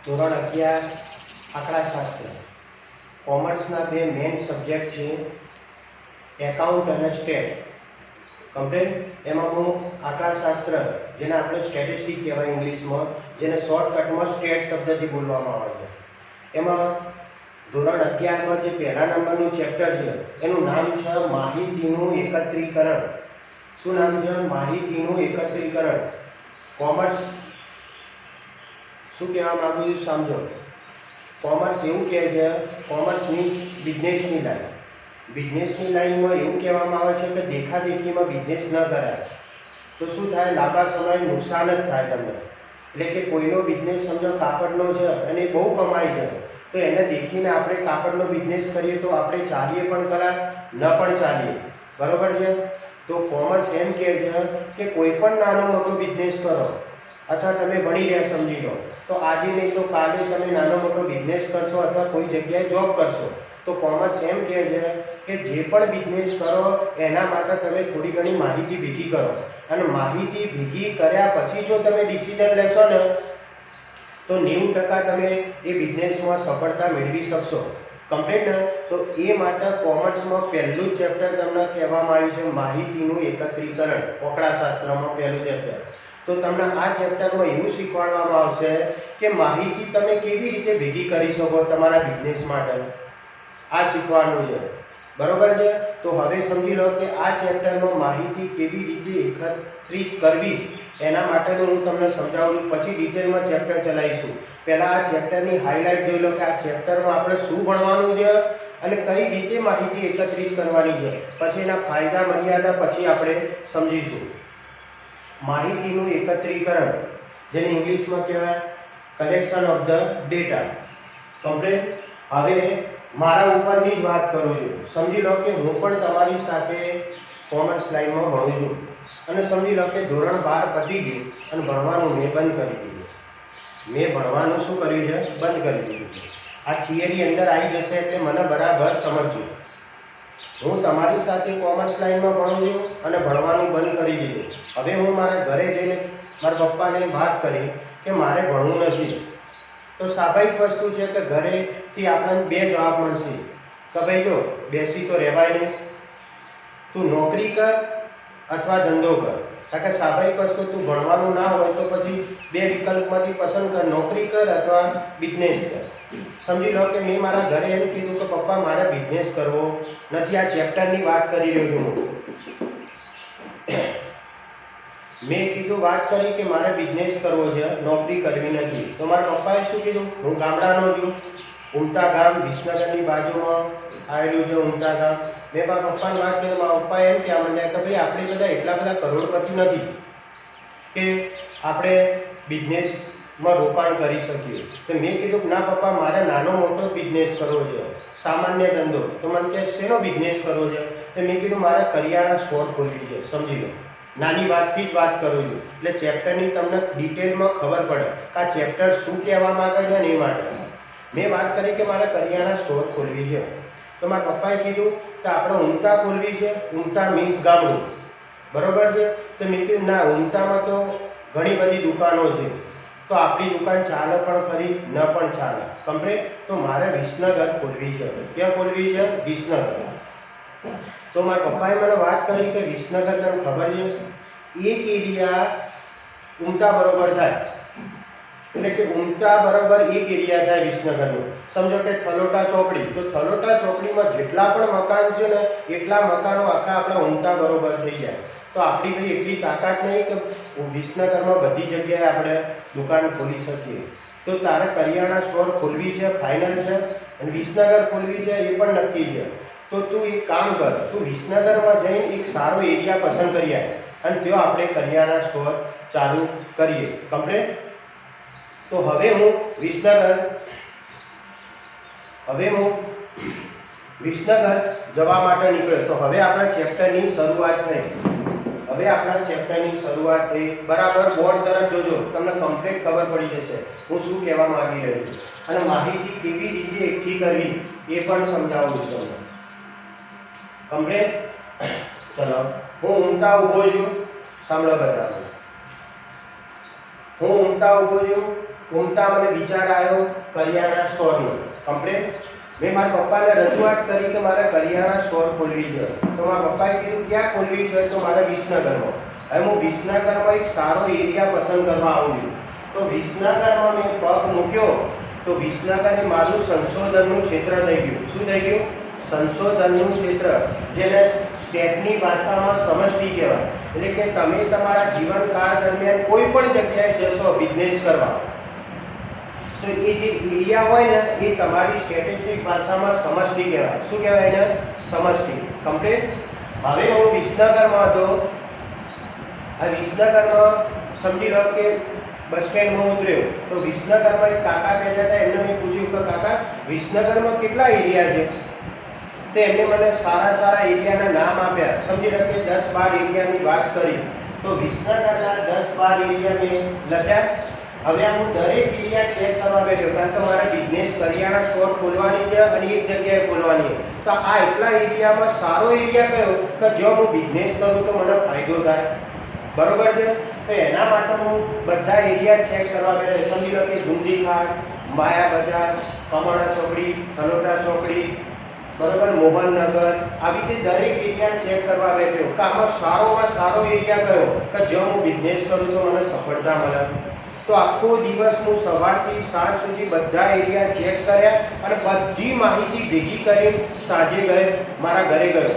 ધોરણ 11 આંકડાશાસ્ત્ર કોમર્સના બે main subject છે એકાઉન્ટ અને સ્ટેટ. કમ્પ્લીટ. એમાં હું આંકડાશાસ્ત્ર, જેને આપણે સ્ટેટિસ્ટિક કહેવાય ઇંગ્લિશમાં, જેને શોર્ટકટમાં સ્ટેટ શબ્દથી બોલવામાં આવે છે, એમાં ધોરણ 11માં જે પહેલા નંબરનું ચેપ્ટર છે એનું નામ છે માહિતીનું એકત્રીકરણ. શું નામ છે? માહિતીનું એકત્રીકરણ. કોમર્સ શું કહેવા માંગુ છું સમજો. કોમર્સ એવું કહે છે, કોમર્સની બિઝનેસની લાઈન. બિઝનેસની લાઈનમાં એવું કહેવામાં આવે છે કે દેખાદેખીમાં બિઝનેસ ન કરાય તો શું થાય? લાંબા સમય નુકસાન જ થાય તમને. એટલે કે કોઈનો બિઝનેસ સમજો કાપડનો છે અને એ બહુ કમાય છે, તો એને દેખીને આપણે કાપડનો બિઝનેસ કરીએ તો આપણે ચાલીએ પણ ખરા, ન પણ ચાલીએ. બરોબર છે? તો કોમર્સ એમ કહે છે કે કોઈ પણ નાનો મોટો બિઝનેસ કરો, અથવા તમે ભણી રહ્યા સમજી લો તો આજે નહીં તો કાલે તમે નાનો મોટો બિઝનેસ કરશો અથવા કોઈ જગ્યાએ જોબ કરશો. તો કોમર્સ એમ કહે છે કે જે પણ બિઝનેસ કરો એના માટે તમે થોડી ઘણી માહિતી ભેગી કરો, અને માહિતી ભેગી કર્યા પછી જો તમે ડિસિઝન લેશો ને તો 90% તમે એ બિઝનેસમાં સફળતા મેળવી શકશો. કમ્પ્લીટ ને? તો એ માટે કોમર્સમાં પહેલું ચેપ્ટર તમને કહેવામાં આવ્યું છે માહિતીનું એકત્રીકરણ. આંકડાશાસ્ત્રમાં પહેલું ચેપ્ટર. તો તમને આ ચેપ્ટરમાં એવું શીખવાડવામાં આવશે કે માહિતી તમે કેવી રીતે ભેગી કરી શકો તમારા બિઝનેસ માટે. આ શીખવાનું છે. બરોબર છે? તો હવે સમજી લો કે આ ચેપ્ટરમાં માહિતી કેવી રીતે એકત્રિત કરવી એના માટેનું હું તમને સમજાવું છું. પછી ડિટેલમાં ચેપ્ટર ચલાવીશું. પહેલાં આ ચેપ્ટરની હાઇલાઇટ જોઈ લો કે આ ચેપ્ટરમાં આપણે શું ભણવાનું છે અને કઈ રીતે માહિતી એકત્રિત કરવાની છે. પછી એના ફાયદા મર્યાદા પછી આપણે સમજીશું. માહિતીનું એકત્રીકરણ, જેને ઇંગ્લિશમાં કહેવાય collection of the data. Complete. હવે મારા ઉપરથી જ વાત કરું છું. સમજી લો કે હું પણ તમારી સાથે કોમર્સ લાઈનમાં ભણું છું, અને સમજી લો કે ધોરણ 12 પતી ગયું અને ભણવાનું મેં બંધ કરી દીધું. મેં ભણવાનું શું કર્યું છે? બંધ કરી દીધું. આ થિયરી અંદર આવી જશે એટલે મને બરાબર સમજજો. હું તમારી સાથે કોમર્સ લાઈનમાં ભણું છું અને ભણવાનું બંધ કરી દીધું. હવે હું મારા ઘરે જઈને મારા પપ્પાને વાત કરી કે મારે ભણવું નથી. તો સ્વાભાવિક વસ્તુ છે કે ઘરેથી આપણને બે જવાબ મળશે કે ભાઈ જો બેસી તો રહેવાય નહીં, તું નોકરી કર અથવા ધંધો કર. કારણ કે સ્વાભાવિક વસ્તુ તું ભણવાનું ના હોય તો પછી બે વિકલ્પમાંથી પસંદ કર, નોકરી કર અથવા બિઝનેસ કર. સમજી લો કે મેં મારા ઘરે એમ કીધું કે પપ્પા મારે બિઝનેસ કરવો નથી. આ ચેપ્ટરની વાત કરી રહ્યો છું હું. મેં કીધું, વાત કરી કે મારે બિઝનેસ કરવો છે, નોકરી કરવી નથી. તો મારા પપ્પાએ શું કીધું? હું ગામડાનો છું, ઉમતા ગામ વિસનગરની બાજુમાં આવેલું છે ઉમતા ગામ. મેં મારા પપ્પાને વાત કરી. મારા પપ્પા એમ કહેવા માંડ્યા કે ભાઈ આપણે બધા એટલા બધા કરોડપતિ નથી કે આપણે બિઝનેસમાં રોકાણ કરી શકીએ. તો મેં કીધું ના પપ્પા મારે નાનો મોટો બિઝનેસ કરવો છે, સામાન્ય ધંધો. તો મને કહે શેનો બિઝનેસ કરવો છે? તો મેં કીધું મારે કરિયાણા સ્ટોર ખોલવી છે. સમજી લો, નાની વાતથી જ વાત કરું છું એટલે ચેપ્ટરની તમને ડિટેલમાં ખબર પડે કે આ ચેપ્ટર શું કહેવા માંગે છે ને એ માટે મેં વાત કરી કે મારે કરિયાણા સ્ટોર ખોલવી છે. તો મારા પપ્પાએ કીધું કે આપણે ઉમતા ખોલવી છે. ઉમતા મીન્સ ગામડું. બરોબર છે? તો મેં કીધું ના, ઉમતામાં તો ઘણી બધી દુકાનો છે, તો આપણી દુકાન ચાલે પણ ખરી, ન પણ ચાલે. કમ્પ્લીટ. તો મારે વિસનગર ખોલવી છે. ક્યાં ખોલવી છે? વિસનગર. તો મારા પપ્પાએ મને વાત કરી કે વિસનગર તમને ખબર છે એક એરિયા ઉમતા બરોબર થાય, એટલે કે ઉમતા બરોબર એક એરિયા થાય વિસનગરનું. સમજો કે થલોટા ચોકડી, તો થલોટા ચોકડીમાં જેટલા પણ મકાન છે ને એટલા મકાનો આખા આપણા ઉમતા બરોબર થઈ જાય. તો આપણી ભાઈ એટલી તાકાત નહીં કે વિસનગરમાં બધી જગ્યાએ આપણે દુકાન ખોલી શકીએ. તો તારે કરિયાણા સ્ટોર ખોલવી છે, ફાઇનલ છે, અને વિસનગર ખોલવી છે એ પણ નક્કી છે. તો તું એક કામ કર, તું વિસનગરમાં જઈને એક સારો એરિયા પસંદ કરી આવ અને ત્યાં આપણે કરિયાણા સ્ટોર ચાલુ કરીએ. કમ્પ્લીટ. તો હવે હું વિસનગર જવા માટે નીકળ્યો. તો હવે આપણા ચેપ્ટરની શરૂઆત થઈ. બરાબર બોર્ડ તરફ જોજો, તમને કમ્પ્લીટ ખબર પડી જશે હું શું કહેવા માંગી રહ્યો છું, અને માહિતી કેવી રીતે એકઠી કરવી એ પણ સમજાવું છું તમને. કમ્પ્લીટ. ચલો, હું ઉમતા ઊભો છું. સાંભળો બધા, હું ઉમતા ઊભો છું ઉમતા મને વિચાર આવ્યો કરિયાણા સ્ટોરનો કમ્પ્લીટ। મેં મારા પપ્પાને રજૂઆત કરી કે મારે કરિયાણા સ્ટોર ખોલવી છે, તો મારા પપ્પાએ કીધું ક્યાં ખોલવી છે, તો મારે વિસનગરમાં। હવે હું વિસનગરમાં એક સારો એરિયા પસંદ કરવા આવું છું, તો વિસનગરમાં મેં પગ મૂક્યો તો વિસનગર એ મારું સંશોધનનું ક્ષેત્ર થઈ ગયું। શું થઈ ગયું? સંશોધનનું ક્ષેત્ર, જેને સ્ટેટની ભાષામાં સમષ્ટિ કહેવાય। એટલે કે તમે તમારા જીવનકાળ દરમિયાન કોઈ પણ જગ્યાએ જશો બિઝનેસ કરવા, તો એ જે એરિયા હોય ને એ તમારી સ્ટેટિસ્ટિક ભાષામાં સમષ્ટિ કહેવાય। શું કહેવાય એને? સમષ્ટિ કમ્પ્લીટ। હવે હું વિસનગરમાં હતો, આ વિસનગરમાં સમજી લો કે બસ સ્ટેન્ડમાં ઉતર્યો તો વિસનગરમાં એક કાકા બેઠા હતા, એમને મેં પૂછ્યું કે કાકા વિસનગરમાં કેટલા એરિયા છે? તો એમને મને સારા સારા એરિયાના નામ આપ્યા। સમજી લો કે 10-12 એરિયાની વાત કરી, તો વિસનગરના 10-12 એરિયા મેં લખ્યા। હવે હું દરેક એરિયા ચેક કરવા બેઠો, કારણ કે મારે બિઝનેસ કરિયાણા સ્ટોર ખોલવાની છે અને એક જગ્યાએ ખોલવાની છે, તો આ એટલા એરિયામાં સારો એરિયા કયો કે જો હું બિઝનેસ કરું તો મને ફાયદો થાય, બરોબર છે? તો એના માટે હું બધા એરિયા ચેક કરવા બેઠો। સમજી લો કે ગુંદીઘાટ, માયા બજાર, કમાણા ચોકડી, થલોટા ચોકડી, બરોબર, મોહનનગર, આવી રીતે દરેક એરિયા ચેક કરવા બેઠો કે આમાં સારોમાં સારો એરિયા કયો કે જો હું બિઝનેસ કરું તો મને સફળતા મળે। તો આખો દિવસ હું સવારથી સાંજ સુધી બધા એરિયા ચેક કર્યા અને બધી માહિતી ભેગી કરી સાંજે મારા ઘરે ગયો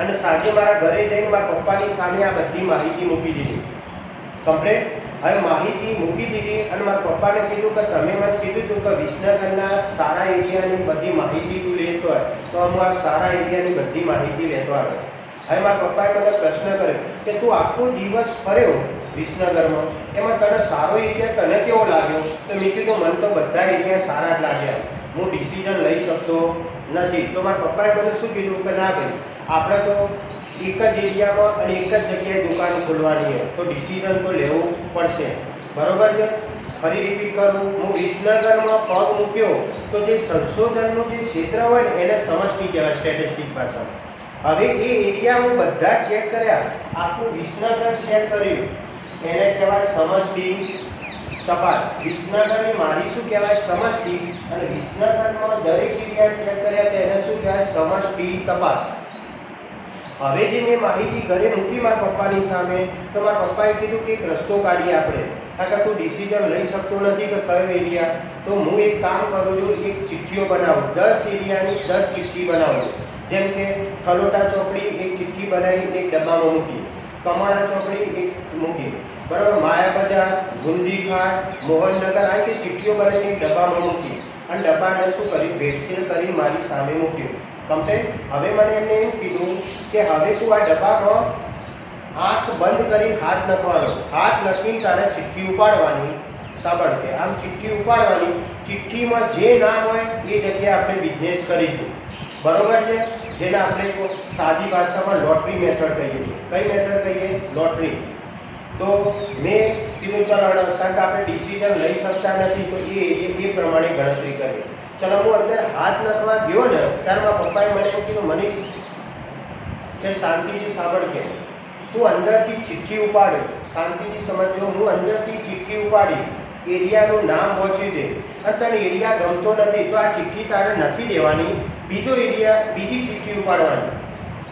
અને સાંજે મારા ઘરે જઈને મારા પપ્પાની સામે આ બધી માહિતી મૂકી દીધી કમ્પ્લીટ। હવે માહિતી મૂકી દીધી અને મારા પપ્પાને કીધું કે તમે મને કીધું હતું કે વિસનગરના સારા એરિયાની બધી માહિતી તું લેતો હોય, તો હું આ સારા એરિયાની બધી માહિતી લેતો આવ્યો। હવે મારા પપ્પાએ મને પ્રશ્ન કર્યો કે તું આખો દિવસ ફર્યો વિસનગરમાં, એમાં તને સારો એરિયા તને કેવો લાગ્યો? તો મેં કીધું મને તો બધા એરિયા સારા જ લાગ્યા, હું ડિસિઝન લઈ શકતો નથી। તો મારા પપ્પાએ મને શું કીધું કે ના ભાઈ, આપણે તો એક જ એરિયામાં અને એક જ જગ્યાએ દુકાન ખોલવાની છે, તો ડિસિઝન તો લેવું પડશે, બરોબર છે? ફરી રિપીટ કરું, હું વિસનગરમાં પગ મૂક્યો તો જે સંશોધનનું જે ક્ષેત્ર હોય ને એને સમષ્ટિ કહેવાય સ્ટેટિસ્ટિક ભાષામાં। હવે એ એરિયા હું બધા ચેક કર્યા, આખું વિસનગર ચેક કર્યું, એને કહેવાય સમષ્ટિ તપાસ। વિસનગરની મારી શું કહેવાય? સમષ્ટિ। અને વિસનગરમાં દરેક એરિયા ચેક કર્યા તો એને શું કહેવાય? સમષ્ટિ તપાસ। હવે જે મેં માહિતી ઘરે મૂકી મારા પપ્પાની સામે, તો મારા પપ્પાએ કીધું કે એક રસ્તો કાઢીએ આપણે, કારણ કે તું ડિસિઝન લઈ શકતો નથી કે કયો એરિયા, તો હું એક કામ કરું છું, એક ચિઠ્ઠીઓ બનાવું, 10 એરિયાની 10 ચિઠ્ઠી બનાવું। જેમ કે થલોટા ચોકડી એક ચિઠ્ઠી બનાવી એક ડબ્બામાં મૂકી, કમાણા ચોકડી એક મૂકી, બરાબર, માયા બજાર, ગુંદીઘાટ, મોહનનગર, આ રીતે ચિઠ્ઠીઓ બનાવીને એક ડબ્બામાં મૂકી અને ડબ્બાને શું કરી ભેટસેલ કરી મારી સામે મૂક્યું કમ્પ્લીટ। હવે મને એમને એમ કીધું કે હવે તું આ ડબ્બામાં આંખ બંધ કરી હાથ નખવાનો, હાથ નખીને તારે ચિઠ્ઠી ઉપાડવાની। સાંભળ કે આમ ચિઠ્ઠી ઉપાડવાની, ચિઠ્ઠીમાં જે નામ હોય એ જગ્યાએ આપણે બિઝનેસ કરીશું, બરોબર છે? જેને આપણે સાદી ભાષામાં લોટરી મેથડ કહીએ છીએ। કઈ મેથડ કહીએ? લોટરી। તો મેં કીધું ચલો, કારણ કે આપણે ડિસિઝન લઈ શકતા નથી, તો એ પ્રમાણે ગણતરી કરી। ચલો હું અંદર હાથ નખવા ગયો ને ત્યારે મારા પપ્પાએ મને એમ કીધું, મનીષ કે શાંતિથી સાંભળ કે તું અંદરથી ચિઠ્ઠી ઉપાડે, શાંતિથી સમજજો, હું અંદરથી ચિઠ્ઠી ઉપાડી એરિયાનું નામ પહોંચી દે અને તને એરિયા ગમતો નથી તો આ ચિઠ્ઠી તારે નથી દેવાની, બીજો એરિયા બીજી ચિઠ્ઠી ઉપાડવાની,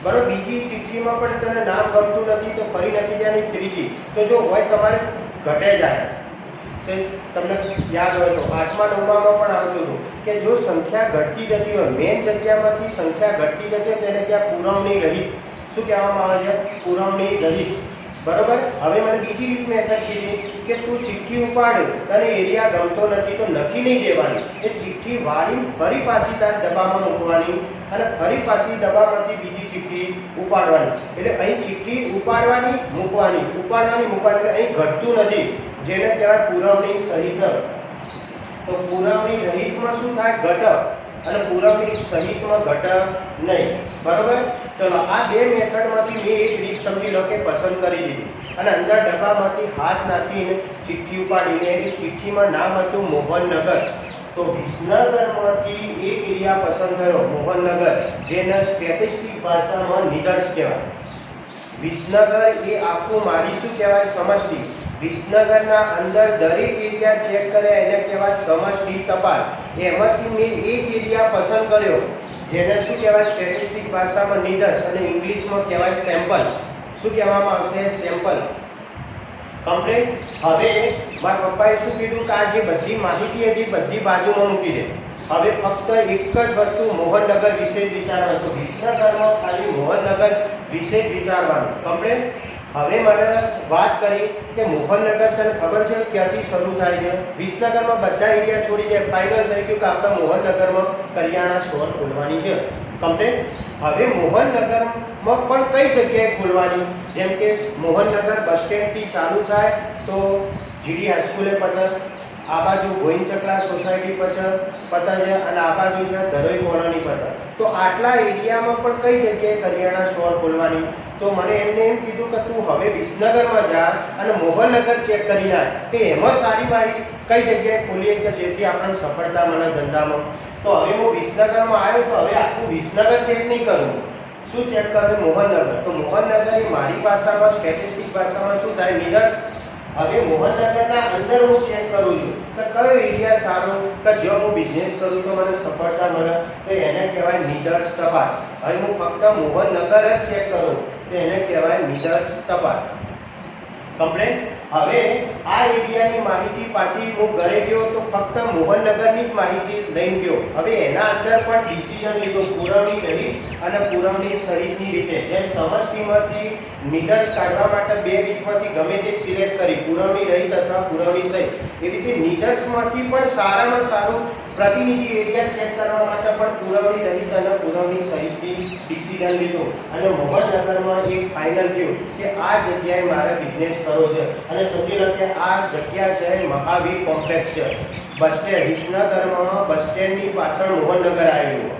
બરાબર? બીજી ચિઠ્ઠીમાં પણ તને નામ ગમતું નથી તો ફરી નથી દેવાની, ત્રીજી, તો જો હોય તમારે ઘટે જાય, તે તમને યાદ હોય તો 8મા 9મામાં પણ આવતું હતું કે જો સંખ્યા ઘટતી જતી હોય, મેન જગ્યામાંથી સંખ્યા ઘટતી જતી હોય તેને ત્યાં પુરવણી રહિત શું કહેવામાં આવે છે? પુરવણી રહિત, બરોબર? હવે મને બીજી રીત મેથડ કીધી કે તું ચિઠ્ઠી ઉપાડે, તને એરિયા ગમતો નથી તો નથી નહીં દેવાની, એ ચિઠ્ઠી વાળી ફરી પાછી તાર ડબ્બામાં મૂકવાની અને ફરી પાછી ડબ્બામાંથી બીજી ચિઠ્ઠી ઉપાડવાની। એટલે અહીં ચિઠ્ઠી ઉપાડવાની મૂકવાની, ઉપાડવાની મૂકવાની, એટલે અહીં ઘટતું નથી, જેને કહેવાય પુરવણી સહિત। તો પુરવણી રહિતમાં શું થાય? ઘટક, અને પુરવણી સહિતમાં ઘટક નહીં, બરોબર? ચલો આ બે મેથડમાંથી મેં એક રીત સમજી લો કે પસંદ કરી દીધી અને અંદર ડબ્બામાંથી હાથ નાખીને ચિઠ્ઠી ઉપાડીને એ ચિઠ્ઠીમાં નામ હતું મોહનનગર, તો વિસનગરમાંથી એક એરિયા પસંદ થયો મોહનનગર, જેને સ્ટેટિસ્ટિક ભાષામાં નિદર્શ કહેવાય। વિસનગર એ આખું મારી શું કહેવાય? સમષ્ટિ। વિસનગરના અંદર દરેક એરિયા ચેક કર્યા એને કહેવાય સમષ્ટિ ટપાલ. એમાંથી મેં એક એરિયા પસંદ કર્યો જેને શું કહેવાય સ્ટેટિસ્ટિક ભાષામાં નિદર્શ અને ઇંગ્લિશમાં કહેવાય સેમ્પલ. શું કહેવામાં આવશે? સેમ્પલ. કમ્પ્લીટ. હવે મારા પપ્પાએ શું કીધું કે આ જે બધી માહિતી હતી બધી બાજુમાં મૂકી દે. હવે ફક્ત એક જ વસ્તુ મોહનનગર વિશે જ વિચારવાનું છે. વિસનગરમાં ખાલી મોહનનગર વિશે જ વિચારવાનું. કમ્પ્લીટ. હવે મને વાત કરી કે મોહનનગર તને ખબર છે ક્યાંથી શરૂ થાય છે? વિસનગરમાં બધા એરિયા છોડી દે, ફાઇનલ થઈ ગયું કે આપણે મોહનનગરમાં કરિયાણા સ્ટોર ખોલવાની છે. કમ્પ્લીટ. હવે મોહનનગરમાં પણ કઈ જગ્યાએ ખોલવાની? જેમ કે મોહનનગર બસ સ્ટેન્ડથી ચાલુ થાય તો જીડી હાઈસ્કૂલે પતે, આ બાજુ ગોવિંદચકલા સોસાયટી પતે છે અને આ બાજુ છે ધરોઈ કોલોની પતે. તો આટલા એરિયામાં પણ કઈ જગ્યાએ કરિયાણા સ્ટોર ખોલવાની? તો મને એમને એમ કીધું કે તું હવે વિસનગરમાં જા અને મોહનનગર ચેક કરી નાખ કે એમાં સારી માહિતી કઈ જગ્યાએ ખોલીએ કે જેથી આપણને સફળતા મળે ધંધામાં. તો હવે હું વિસનગરમાં આવ્યો તો હવે આખું વિસનગર ચેક નહીં કરું. શું ચેક કરું? મોહનનગર. તો મોહનનગર એ મારી ભાષામાં સ્ટેટિસ્ટિક ભાષામાં શું થાય? નિદર્શ. હવે મોહનનગરના અંદર હું ચેક કરું છું કે કયો એરિયા સારો કે જો હું બિઝનેસ કરું તો મને સફળતા મળે, તો એને કહેવાય નિદર્શ તપાસ. હવે હું ફક્ત મોહનનગર જ ચેક કરું તો એને કહેવાય નિદર્શ તપાસ. કમ્પ્લીટ. હવે આ એરિયાની માહિતી પાછી હું ઘરે ગયો તો ફક્ત મોહનનગરની જ માહિતી લઈને ગયો. હવે એના અંદર પણ ડિસિઝન લીધો પુરવણી રહિત અને પુરવણી સહિતની રીતે. જેમ સમષ્ટિમાંથી નિદર્શ કાઢવા માટે બે રીતમાંથી ગમે તે સિલેક્ટ કરી, પુરવણી રહિત અથવા પુરવણી સહિત. એવી રીતે નિદર્શમાંથી પણ સારામાં સારું પ્રતિનિધિ એરિયા ચેક કરવા માટે પણ પુરવણી રહિત અને પુરવણી સહિતની ડિસિઝન લીધો અને મોહનનગરમાં એક ફાઇનલ થયું કે આ જગ્યાએ મારે બિઝનેસ કરવો છે. અને સમજી લો કે આ જગ્યા છે મહાવીર કોમ્પ્લેક્સ છે. બસ સ્ટેન્ડ વિસનગરમાં બસ સ્ટેન્ડની પાછળ મોહનનગર આવેલું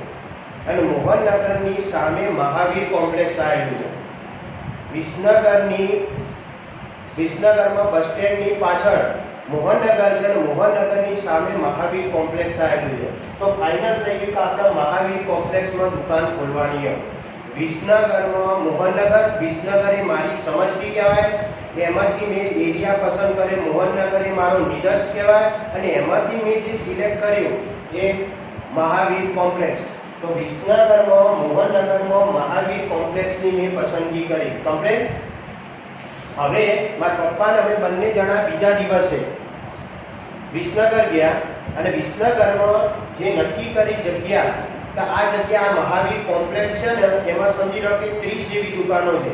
અને મોહનનગરની સામે મહાવીર કોમ્પ્લેક્સ આવેલું છે. વિસનગરમાં બસ સ્ટેન્ડની પાછળ મોહનનગર છે અને મોહનનગરની સામે મહાવીર કોમ્પ્લેક્સ આવેલું છે. તો ફાઇનલ થઈ ગયું કે આપણે મહાવીર કોમ્પ્લેક્સમાં દુકાન ખોલવાની છે. વિસનગરમાં મોહનનગર, વિસનગર એ મારી સમષ્ટિ કહેવાય. એમાંથી મેં એરિયા પસંદ કરે મોહનનગર એ મારો નિદર્શ કહેવાય અને એમાંથી મેં જે સિલેક્ટ કર્યું એ મહાવીર કોમ્પ્લેક્સ. તો વિસનગરમાં મોહનનગરમાં મહાવીર કોમ્પ્લેક્સની મેં પસંદગી કરી. કમ્પ્લીટ. હવે મારા પપ્પાને અમે બંને જણા બીજા દિવસે વિસનગર ગયા અને વિસનગરમાં જે નક્કી કરી જગ્યા કે આ જગ્યા મહાવીર કોમ્પ્લેક્સ છે ને એમાં સમજી લો કે 30 જેવી દુકાનો છે.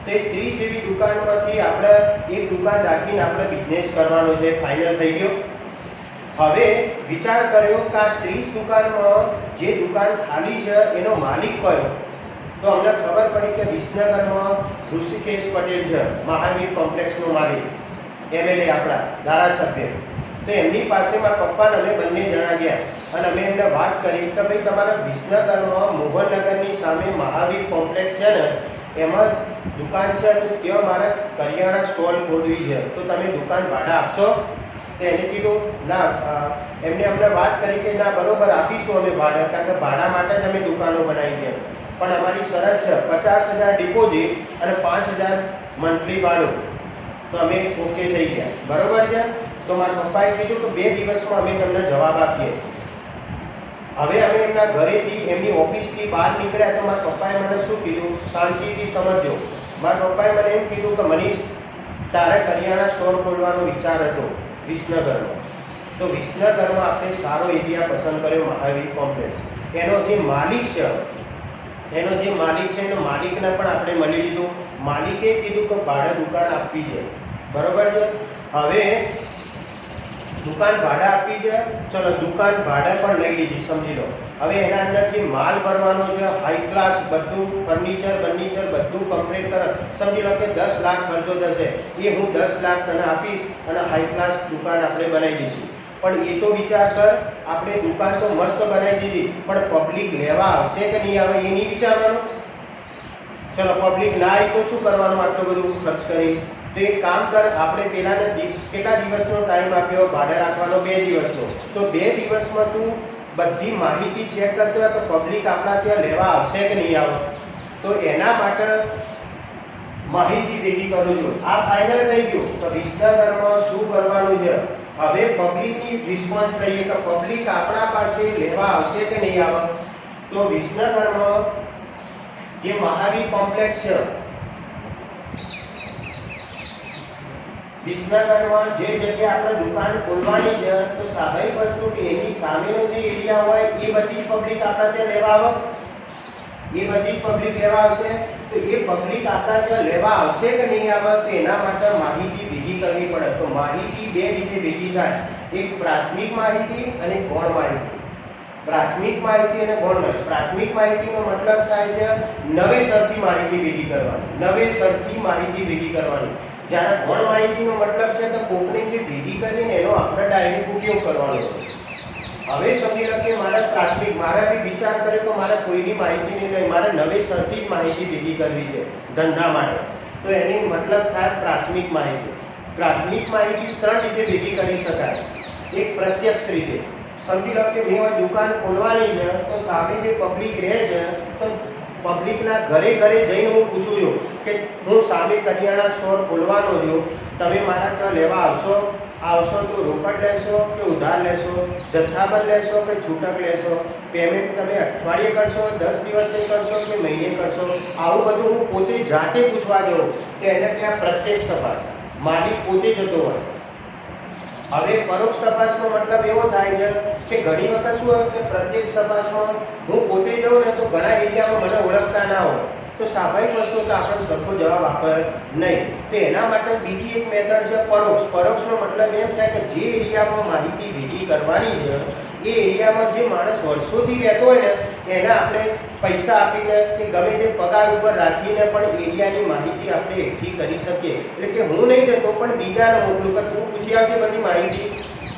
તે 30 જેવી દુકાનમાંથી આપણે એક દુકાન રાખીને આપણે બિઝનેસ કરવાનો છે. ફાઇનલ થઈ ગયો. હવે વિચાર કર્યો કે આ 30 દુકાનમાં જે દુકાન ખાલી છે એનો માલિક કયો? તો અમને ખબર પડી કે વિસનગરમાં ઋષિકેશ પટેલ છે મહાવીર કોમ્પ્લેક્સનો માલિક, એમએલએ આપણા ધારાસભ્ય. તો એમની પાસે મારા પપ્પાને અમે બંને જણા ગયા અને અમે એમને વાત કરી કે ભાઈ તમારા વિસનગરમાં મોહનનગરની સામે મહાવીર કોમ્પ્લેક્સ છે ને એમાં દુકાન છે તો ત્યાં મારે કરિયાણા સ્ટોલ ખોલવી છે, તો તમે દુકાન ભાડા આપશો? તો એને કીધું ના. એમને અમને વાત કરી કે ના બરોબર આપીશું અમે ભાડા, કારણ કે ભાડા માટે જ અમે દુકાનો બનાવી છે પણ અમારી શરત છે 50,000 ડિપોઝિટ અને 5,000 મંથલી ભાડું. તો અમે ઓકે થઈ ગયા. બરોબર છે. તો મારા પપ્પાએ કીધું કે 2 દિવસમાં અમે તમને જવાબ આપીએ. હવે અમે એમના ઘરેથી એમની ઓફિસથી બહાર નીકળ્યા તો મારા પપ્પાએ મને શું કીધું? શાંતિથી સમજજો. મારા પપ્પાએ મને એમ કીધું કે મનીષ તારે કરિયાણા સ્ટોર ખોલવાનો વિચાર હતો વિસનગરમાં. તો વિસનગરમાં આપણે સારો એરિયા પસંદ કર્યો મહાવીર કોમ્પ્લેક્સ. એનો જે માલિક છે એનો માલિકને પણ આપણે મળી લીધું. માલિકે કીધું કે ભાડે દુકાન આપવી છે. બરોબર છે. હવે દુકાન ભાડા આપી છે. ચલો દુકાન ભાડા પણ લઈ લીધી. સમજી લો. હવે એના અંદર જે માલ ભરવાનો છે હાઈ ક્લાસ બધું ફર્નિચર બધું કમ્પ્લીટ કર. સમજી લો કે 10 લાખ ખર્ચો થશે. એ હું 10 લાખ તને આપીશ અને હાઈ ક્લાસ દુકાન આપણે બનાવી દઈશું. પણ એ તો વિચાર કર, આપણે દુકાન તો મસ્ત બનાવી દીધી પણ પબ્લિક લેવા આવશે કે નહીં આવે એ નહીં વિચારવાનું. ચલો પબ્લિક ના આવી તો શું કરવાનું આટલું બધું ખર્ચ કરી? તો એક કામ કર, આપણે પેલાને કેટલા દિવસનો ટાઈમ આપ્યો? ભાડે રાખવાનો 2 દિવસનો. તો 2 દિવસમાં તું બધી માહિતી ચેક કરતો હોય તો પબ્લિક આપણા ત્યાં લેવા આવશે કે નહીં આવે? તો એના માટે માહિતી ભેગી કરું છું. આ ફાઇનલ થઈ ગયું. તો વિસનગરમાં શું કરવાનું છે? હવે પબ્લિકની રિસ્પોન્સ લઈએ કે પબ્લિક આપણા પાસે લેવા આવશે કે નહીં આવે. તો વિસનગરમાં જે મહાવીર કોમ્પ્લેક્સ છે, વિસનગરમાં જે જગ્યાએ આપણે દુકાન ખોલવાની છે, તો સ્વાભાવિક વસ્તુ કે એની સામેનો જે એરિયા હોય એ બધી પબ્લિક આપણા ત્યાં લેવા આવે. એ બધી પબ્લિક લેવા આવશે. તો એ પબ્લિક આપણા ત્યાં લેવા આવશે કે નહીં આવે, તો એના માટે માહિતી ભેગી કરવી પડે. તો માહિતી બે રીતે ભેગી થાય, એક પ્રાથમિક માહિતી અને ગૌણ માહિતી. પ્રાથમિક માહિતી અને ગૌણ માહિતી. પ્રાથમિક માહિતીનો મતલબ થાય છે નવેસરથી માહિતી ભેગી કરવાની, નવેસરથી માહિતી ભેગી કરવાની. જ્યારે ગૌણ માહિતીનો મતલબ છે કે કોકને જે ભેગી કરીને એનો આપણે ડાયરેક્ટ ઉપયોગ કરવાનો છે. હવે સમજી લો કે મારે પ્રાથમિક, મારે બી વિચાર કરે તો મારે કોઈની માહિતી નહીં લઈ, મારે નવેસરથી જ માહિતી ભેગી કરવી છે ધંધા માટે. તો એની મતલબ થાય પ્રાથમિક માહિતી. પ્રાથમિક માહિતી ત્રણ રીતે ભેગી કરી શકાય. એક પ્રત્યક્ષ રીતે. સમજી લો કે મેં દુકાન ખોલવાની છે, તો સામે જે પબ્લિક રહે છે, તો પબ્લિકના ઘરે ઘરે જઈને હું પૂછું છું કે હું સામે કરિયાણા સ્ટોર ખોલવાનો છું, તમે મારા ત્યાં લેવા આવશો તો રોકડ લેશો કે ઉધાર લેશો, જથ્થાબંધ લેશો કે છૂટક લેશો, પેમેન્ટ તમે અઠવાડિયે કરશો, 10 દિવસે કરશો કે મહિને કરશો. આવું બધું હું પોતે જાતે પૂછવા જાઉં કે એને ત્યાં પ્રત્યક્ષ તપાસ માલિક પોતે જતો હોય. હવે પરોક્ષ તપાસનો મતલબ એવો થાય છે કે ઘણી વખત શું હોય કે પ્રત્યક્ષ તપાસમાં હું પોતે જાઉં ને તો ઘણા એરિયામાં મને ઓળખતા ના હોય, તો સ્વાભાવિક વસ્તુ તો આપણને સરખો જવાબ આપે નહીં. તો એના માટે બીજી એક મેથડ છે પરોક્ષ. પરોક્ષનો મતલબ એમ થાય કે જે એરિયામાં માહિતી ભેગી કરવાની છે, એ એરિયામાં જે માણસ વર્ષોથી રહેતો હોય ને, એને આપણે પૈસા આપીને કે ગમે તે પગાર ઉપર રાખીને પણ એરિયાની માહિતી આપણે એકઠી કરી શકીએ. એટલે કે હું નહીં જતો પણ બીજાને મોકલું કે તું પૂછી આવજે બધી માહિતી.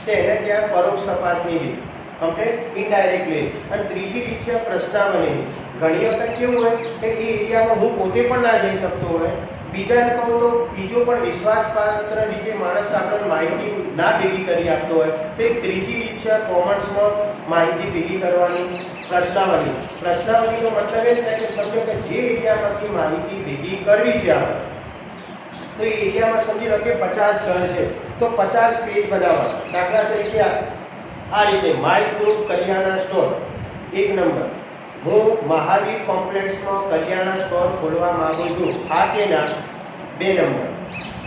તો એને ત્યાં પરોક્ષ તપાસની રીત, કમ્પ્લીટ ઇનડાયરેક્ટલી. અને ત્રીજી રીત છે પ્રશ્નાવલી. ઘણી વખત કેવું હોય કે એ એરિયામાં હું પોતે પણ ના જઈ શકતો હોય, બીજાને કહું તો બીજો પણ વિશ્વાસપાત્ર રીતે માણસ આપણને માહિતી ના ભેગી કરી આપતો હોય, તો એક ત્રીજી રીત છે કોમર્સમાં માહિતી ભેગી કરવાની, પ્રશ્નાવલી. પ્રશ્નાવલીનો મતલબ એ થાય કે સમજો કે જે એરિયામાંથી માહિતી ભેગી કરવી છે આપણે, તો એ એરિયામાં સમજી લો કે 50 ઘર છે, તો 50 પેજ બનાવવા. દાખલા તરીકે આ રીતે માય ગ્રુપ કરિયાણા સ્ટોર 1 નંબર, હું મહાવીર કોમ્પ્લેક્સમાં કરિયાણા સ્ટોર ખોલવા માંગુ છું, આ કે ના 2 નંબર.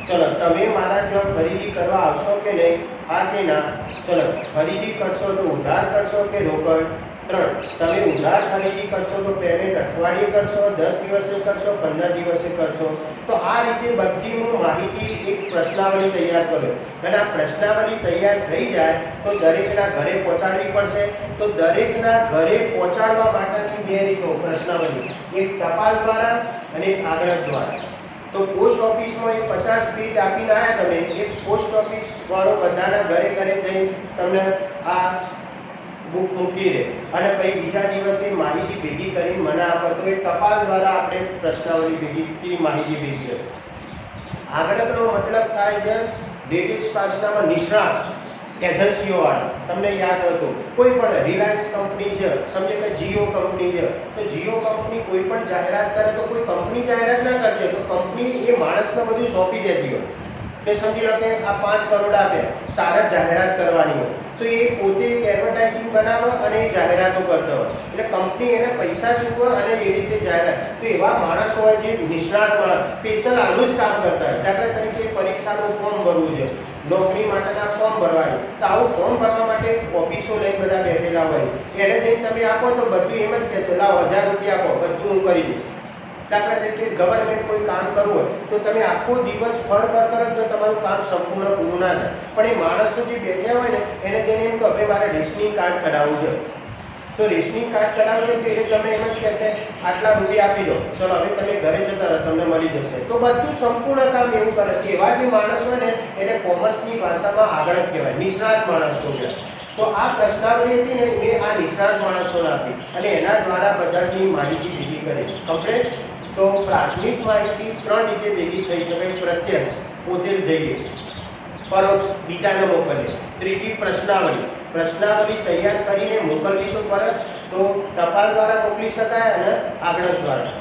ચલો તમે મારા ત્યાં ખરીદી કરવા આવશો કે નહીં, આ કે ના. ચલો ખરીદી કરશો તો ઉધાર કરશો કે રોકડ, 3. તમે ઉધાર ખરીદી કરશો તો પેમેન્ટ અઠવાડિયે કરશો, 10 દિવસે કરશો, 15 દિવસે કરશો. તો આ રીતે બધી હું માહિતી એક પ્રશ્નાવલી તૈયાર કરું. અને આ પ્રશ્નાવલી તૈયાર થઈ જાય તો દરેકના ઘરે પહોંચાડવી પડશે. તો દરેકના ઘરે પહોંચાડવા માટેની 2 રીતો પ્રશ્નાવલી, એક ટપાલ દ્વારા અને એક આગળ દ્વારા. તો પોસ્ટ ઓફિસમાં એક 50 પેજ આપીને આવ્યા તમે, એક પોસ્ટ ઓફિસ વાળો બધાના ઘરે ઘરે જઈને તમને આ બુક મૂકી દે અને પછી બીજા દિવસે માહિતી ભેગી કરીને મને આપે. તો એ ટપાલ દ્વારા આપણે પ્રશ્નાવલી ભેગી માહિતી ભેગી કરીએ. આગળનો મતલબ થાય છે ડેટા સ્પાસનામાં નિષ્ણાત એજન્સીઓવાળા. તમને યાદ હતો કોઈ પણ રિલાયન્સ કંપની છે, સમજે કે જીઓ કંપની છે, તો જીઓ કંપની કોઈ પણ જાહેરાત કરે તો કોઈ કંપની જાહેરાત ના કરશે, તો કંપની એ માણસને બધું સોંપી દેતી હોય કે સમજી લો કે આ 5 કરોડ આપ્યા, તારે જાહેરાત કરવાની હોય, તો એ પોતે એક એડવર્ટાઇઝિંગ બનાવે અને એ જાહેરાતો કરતો હોય. એટલે કંપની એને પૈસા ચૂકવે અને એ રીતે જાહેરાત. તો એવા માણસો હોય જે નિષ્ણાત માણસ સ્પેશિયલ આનું જ કામ કરતા હોય. દાખલા તરીકે પરીક્ષાનું ફોર્મ ભરવું છે, નોકરી માટેના ફોર્મ ભરવા છે, તો આવું ફોર્મ ભરવા માટે ઓફિસો લઈને બધા બેઠેલા હોય, એને જઈને તમે આપો તો બધું એમ જ કહેશે લાવ 1000 રૂપિયા આપો, બધું હું કરી દઈશ. દાખલા તરીકે ગવર્મેન્ટ કોઈ કામ કરવું હોય તો તમે આખો દિવસ ફર કરો તો તમારું કામ સંપૂર્ણ પૂરું ના થાય. પણ એ માણસો જે બેઠા હોય ને એને જઈને એમ કહો ભાઈ મારે રેશનિંગ કાર્ડ કઢાવવું છે, તો રેશનિંગ કાર્ડ કઢાવવું છે તો એ તમે એમ જ કહેશે આટલા રૂપિયા આપી દો, ચલો હવે તમે ઘરે જતા રહો, તમને મળી જશે. તો બધું સંપૂર્ણ કામ એવું કરે કે એવા જે માણસ હોય ને એને કોમર્સની ભાષામાં આગળ જ કહેવાય, નિષ્ણાત માણસો કહેવાય. તો આ પ્રશ્નાવલી હતી ને એ આ નિષ્ણાત માણસોને આપી અને એના દ્વારા બધાની માહિતી ભેગી કરી. કમ્પ્લીટ. તો પ્રાથમિક માહિતી 3 રીતે ભેગી થઈ શકે. પ્રત્યક્ષ પોતે જઈએ, પરોક્ષ બીજાને મોકલે, ત્રીજી પ્રશ્નાવલી. પ્રશ્નાવલી તૈયાર કરીને મોકલવી તો પરત તો ટપાલ દ્વારા મોકલી શકાય અને આગળ દ્વારા.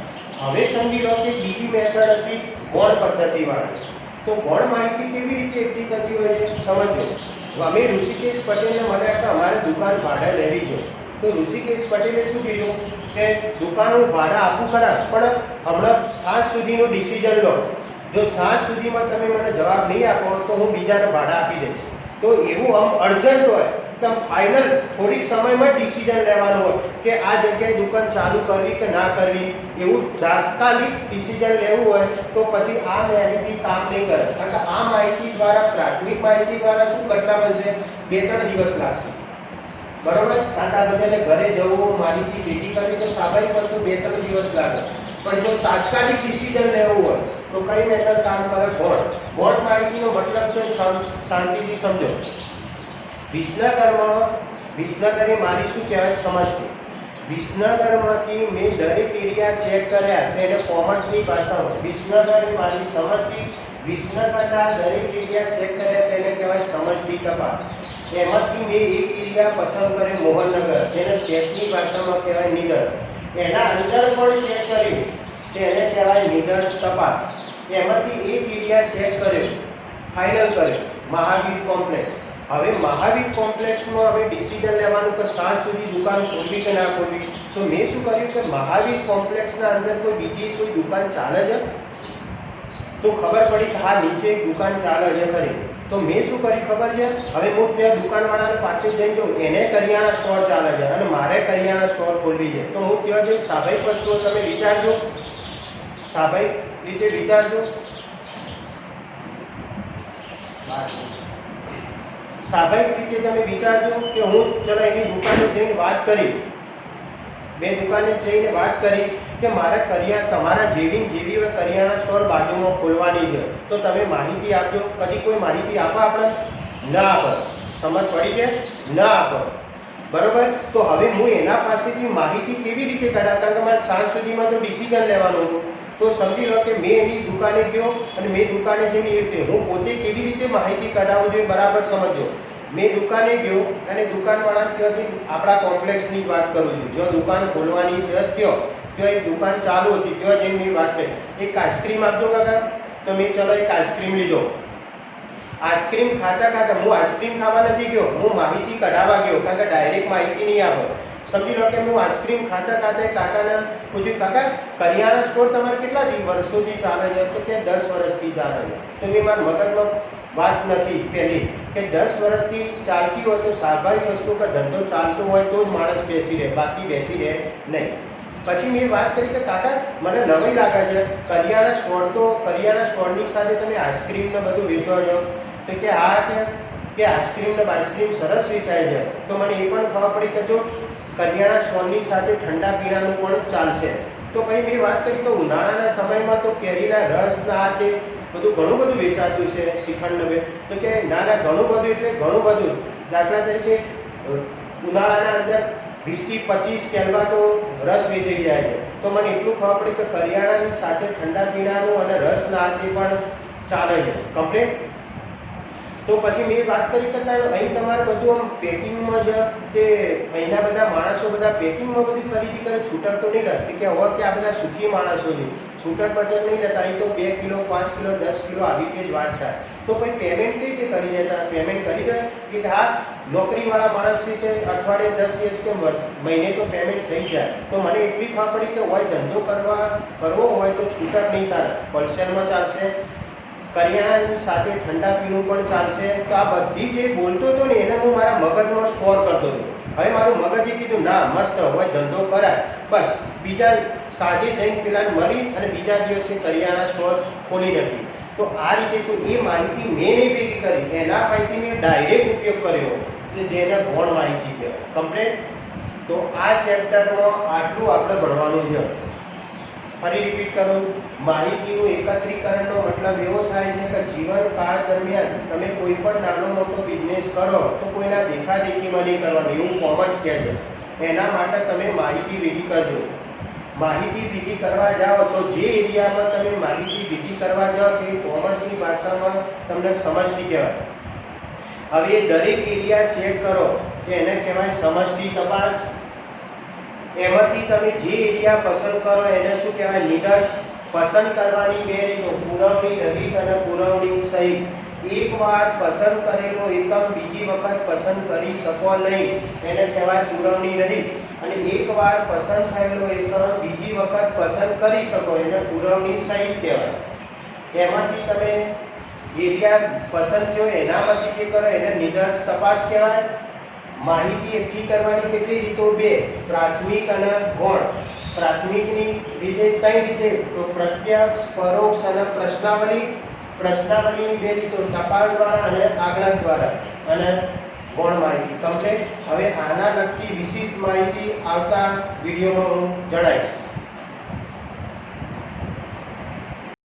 હવે સમજી લો કે બીજી મેથડ હતી ગૌણ પદ્ધતિવાળા. તો ગૌણ માહિતી કેવી રીતે એકઠી થતી હોય છે સમજો. અમે ઋષિકેશ પટેલને મળ્યા કે અમારે દુકાન ભાડે લેવી છે. તો ઋષિકેશ પટેલે શું કીધું કે દુકાનનું ભાડા આપું ખરા, પણ હમણાં 7 સુધીનું ડિસિઝન લો. જો 7 સુધીમાં તમે મને જવાબ નહીં આપો તો હું બીજાને ભાડા આપી દઈશ. તો એવું આમ અર્જન્ટ હોય તો ફાઇનલ થોડીક સમયમાં ડિસિઝન લેવાનું હોય કે આ જગ્યાએ દુકાન ચાલુ કરવી કે ના કરવી. એવું તાત્કાલિક ડિસિઝન લેવું હોય તો પછી આ માહિતી કામ નહીં કરે. કારણ કે આ માહિતી દ્વારા, પ્રાથમિક માહિતી દ્વારા શું ઘટના બનશે? 2-3 દિવસ લાગશે, બરોબર. કારણ કે આ બધાને ઘરે જવું, માહિતી ભેગી કરવી તો સ્વાભાવિક વસ્તુ 2-3 દિવસ લાગે. પણ જો તાત્કાલિક ડિસિઝન લેવું હોય તો કઈ મેથડ કામ કરે? ગૌણ. ગૌણ માહિતીનો મતલબ છે, શાંતિથી સમજો. વિસનગરે મારી શું કહેવાય? સમજતી. વિસનગરમાંથી મેં દરેક એરિયા ચેક કર્યા, એને કોમર્સની ભાષામાં વિસનગરે મારી સમજતી. વિસનગરના દરેક એરિયા ચેક કર્યા, તેને કહેવાય સમજતી તપાસ. એમાંથી મેં એક એરિયા પસંદ કર્યો, મોહનનગર, જેને સ્ટેટની ભાષામાં કહેવાય નિદર્શ. એના અંદર પણ ચેક કર્યું, તેને કહેવાય નિદર્શ તપાસ. એમાંથી એક એરિયા ચેક કર્યો, ફાઇનલ કર્યો, મહાવીર કોમ્પ્લેક્સ. હવે મહાવીર કોમ્પ્લેક્સમાં હવે ડિસિઝન લેવાનું કે 7 સુધી દુકાન ખોલવી કે ના ખોલવી. તો મેં શું કર્યું કે મહાવીર કોમ્પ્લેક્સના અંદર કોઈ બીજી કોઈ દુકાન ચાલે છે? તો ખબર પડી કે હા, નીચે એક દુકાન ચાલે છે ખરી. તો મેં શું કર્યું ખબર છે? હવે હું ત્યાં દુકાનવાળાની પાસે જઈને જોઉં, એને કરિયાણા સ્ટોર ચાલે છે અને મારે કરિયાણા સ્ટોર ખોલવી છે. તો હું ત્યાં જઈને સ્વાભાવિક વસ્તુઓ તમે વિચારજો, સ્વાભાવિક રીતે વિચારજો. સ્વાભાવિક રીતે તમે વિચારજો કે હું ચલો એની દુકાને જઈને વાત કરી, મેં દુકાને જઈને વાત કરી કે મારે તમારા જેવી હોય કરિયાણા સ્ટોર બાજુમાં ખોલવાની છે, તો તમે માહિતી આપજો. કદી કોઈ માહિતી આપો આપણે? ના આપો. સમજ પડી છે? ના આપો, બરોબર. તો હવે હું એના પાસેથી માહિતી કેવી રીતે કઢાવ? કારણ કે મારે 7 સુધીમાં તો ડિસિઝન લેવાનું હતું. તો સમજી લો કે મેં એની દુકાને ગયો અને મેં દુકાને જઈને એ રીતે હું પોતે કેવી રીતે માહિતી કઢાવવું જોઈએ બરાબર સમજો. મેં દુકાને ગયો અને દુકાનવાળા ત્યાંથી આપણા કોમ્પ્લેક્સની વાત કરું છું, જો દુકાન ખોલવાની છે ત્યાં એક દુકાન ચાલુ હતી, ત્યાં જઈને મેં વાત કરી, એક આઈસ્ક્રીમ આપજો કાકા. તો મેં ચલો એક આઈસ્ક્રીમ લીધો. આઈસ્ક્રીમ ખાતા હું આઈસ્ક્રીમ ખાવા નથી ગયો, હું માહિતી કઢાવવા ગયો. કારણ કે ડાયરેક્ટ માહિતી નહીં આપો. સમજી લો કે હું આઈસ્ક્રીમ ખાતા કાકાને પૂછ્યું, કાકા કરિયાણા સ્ટોર તમારે કેટલા વર્ષોથી ચાલે છે? તો કે 10 વર્ષથી ચાલે છે. તો મેં મારા મગજમાં વાત નથી પહેલી કે 10 વર્ષથી ચાલતી હોય તો સ્વાભાવિક વસ્તુ કે ધંધો ચાલતો હોય તો જ માણસ બેસી રહે, બાકી બેસી રહે નહીં. પછી મેં વાત કરી કે કાકા મને નવી લાગે છે કરિયાણા સ્ટોરની સાથે તમે આઈસ્ક્રીમને બધું વેચો છો? તો કે હા, કે આઈસ્ક્રીમ ને બાઈસ્ક્રીમ સરસ વેચાય છે. તો મને એ પણ ખબર પડી કે જો કરિયાણા સ્ટોરની સાથે ઠંડા પીણાનું પણ ચાલશે. તો પછી મેં વાત કરી તો ઉનાળાના સમયમાં તો કેરીના રસના આ તે બધું ઘણું બધું વેચાતું છે, શ્રીખંડ ને. તો કે ના ઘણું બધું એટલે ઘણું બધું. દાખલા તરીકે ઉનાળાના અંદર 20 થી 25 કેલવા તો રસ વેચાઈ જાય છે. તો મને એટલું ખબર પડી કે કરિયાણાની સાથે ઠંડા પીણાનું અને રસના આ તે પણ ચાલે છે કમ્પ્લીટ. તો પછી મેં વાત કરી કે અહીં તમારે બધું આમ પેકિંગમાં જ તે અહીંના બધા માણસો બધા પેકિંગમાં બધી ખરીદી કરે, છૂટક તો નહીં લે. કે હવે કે આ બધા સુખી માણસો છે, છૂટક બટક નહીં લેતા. અહીં તો 2 કિલો 5 કિલો 10 કિલો આવી રીતે જ વાત થાય. તો પછી પેમેન્ટ કઈ રીતે કરી દેતા? પેમેન્ટ કરી દે કે હા, નોકરીવાળા માણસ છે કે અઠવાડિયે 10 દિવસ કે મહિને તો પેમેન્ટ થઈ જાય. તો મને એટલી ખબર પડી કે હોય ધંધો કરવો હોય તો છૂટક નહીં થાય, હોલસેલમાં ચાલશે, કરિયાણાની સાથે ઠંડા પીણું પણ ચાલશે. તો આ બધી જે બોલતો હતો ને એને હું મારા મગજમાં સ્ટોર કરતો હતો. હવે મારું મગજે કીધું ના મસ્ત હોય ધંધો કરાય. બસ બીજા સાંજે જઈને પેલા મળી અને બીજા દિવસે કરિયાણા સ્ટોર ખોલી નાખી. તો આ રીતે તો એ માહિતી મેં નહીં ભેગી કરી, એના માહિતી મેં ડાયરેક્ટ ઉપયોગ કર્યો કે જેને ગૌણ માહિતી કહેવાય કમ્પ્લીટ. તો આ ચેપ્ટરમાં આટલું આપણે ભણવાનું છે. ફરી રિપીટ કરું, માહિતીનું એકત્રીકરણનો મતલબ એવો થાય છે કે જીવનકાળ દરમિયાન તમે કોઈ પણ નાનો મોટો બિઝનેસ કરો તો કોઈના દેખાદેખીમાં નહીં કરવાનું, એવું કોમર્સ કહે છે. એના માટે તમે માહિતી ભેગી કરજો. માહિતી ભેગી કરવા જાઓ તો જે એરિયામાં તમે માહિતી ભેગી કરવા જાઓ તે કોમર્સની ભાષામાં તમને સમજતી કહેવાય. હવે દરેક એરિયા ચેક કરો કે એને કહેવાય સમજતી તપાસ. એમાંથી તમે જે એરિયા પસંદ કરો એને શું કહેવાય? નિદર્શ. પસંદ કરવાની બે રીતો પુરવણી રહિત અને પુરવણી સહિત એકવાર પસંદ કરેલો એકમ બીજી વખત પસંદ કરી શકો નહીં એને કહેવાય પુરવણી રહિત અને એકવાર પસંદ થયેલો એકમ બીજી વખત પસંદ કરી શકો એને પુરવણી સહિત કહેવાય। એમાંથી તમે એરિયા પસંદ થયો એનામાંથી જે કરો એને નિદર્શ તપાસ કહેવાય। માહિતી એકઠી કરવાની કેટલી રીતો બે પ્રાથમિક અને ગૌણ। પ્રાથમિકની રીતે ત્રણ રીતે તો પ્રત્યક્ષ પરોક્ષ અને પ્રશ્નાવલી। પ્રશ્નાવલીની બે રીતો ટપાલ દ્વારા અને આગળક દ્વારા અને ગૌણ માહિતી કમ્પ્લીટ। હવે આના લગતી વિશેષ માહિતી આવતા વિડીયોમાં હું જણાવીશ।